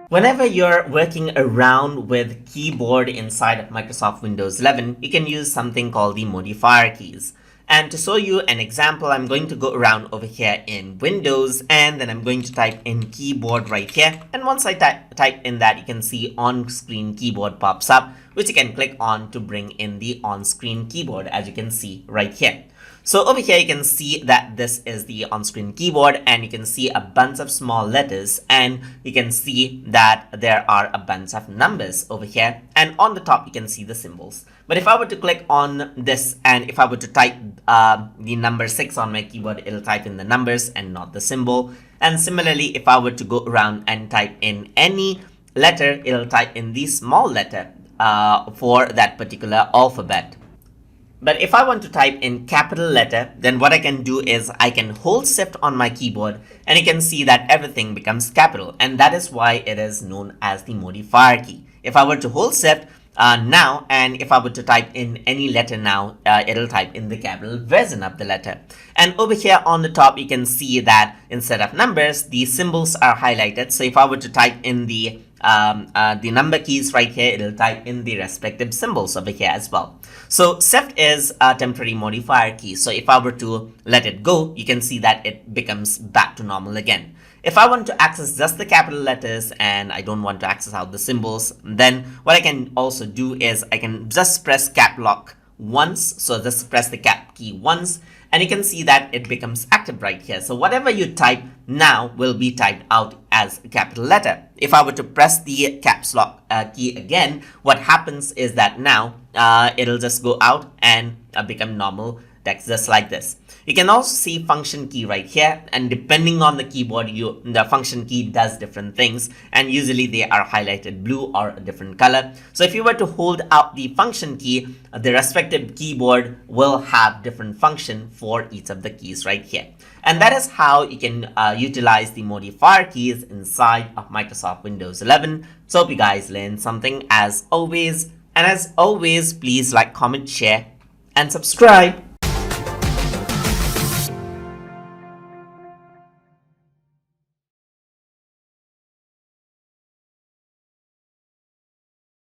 Whenever you're working around with keyboard inside of Microsoft Windows 11, you can use something called the modifier keys. And to show you an example, I'm going to go around over here in Windows, and then I'm going to type in keyboard right here. And once I type in that, you can see on-screen keyboard pops up, which you can click on to bring in the on-screen keyboard, as you can see right here. So over here, you can see that this is the on-screen keyboard, and you can see a bunch of small letters, and you can see that there are a bunch of numbers over here, and on the top you can see the symbols. But if I were to click on this, and if I were to type the number 6 on my keyboard, it'll type in the numbers and not the symbol. And similarly, if I were to go around and type in any letter, it'll type in the small letter for that particular alphabet. But if I want to type in capital letter, then what I can do is I can hold shift on my keyboard, and you can see that everything becomes capital, and that is why it is known as the modifier key. If I were to hold shift now, and if I were to type in any letter now, it'll type in the capital version of the letter. And over here on the top, you can see that instead of numbers, the symbols are highlighted. So if I were to type in the number keys right here, it'll type in the respective symbols over here as well. So shift is a temporary modifier key. So if I were to let it go, you can see that it becomes back to normal again. If I want to access just the capital letters and I don't want to access out the symbols, then what I can also do is I can just press cap lock once. So just press the cap key once, and you can see that it becomes active right here. So whatever you type now will be typed out as a capital letter. If I were to press the caps lock key again, what happens is that now it'll just go out and become normal text, just like this. You can also see function key right here, and depending on the keyboard, the function key does different things, and usually they are highlighted blue or a different color. So if you were to hold out the function key, the respective keyboard will have different function for each of the keys right here. And that is how you can utilize the modifier keys inside of Microsoft Windows 11. So hope you guys learned something as always. And as always, please like, comment, share, and subscribe.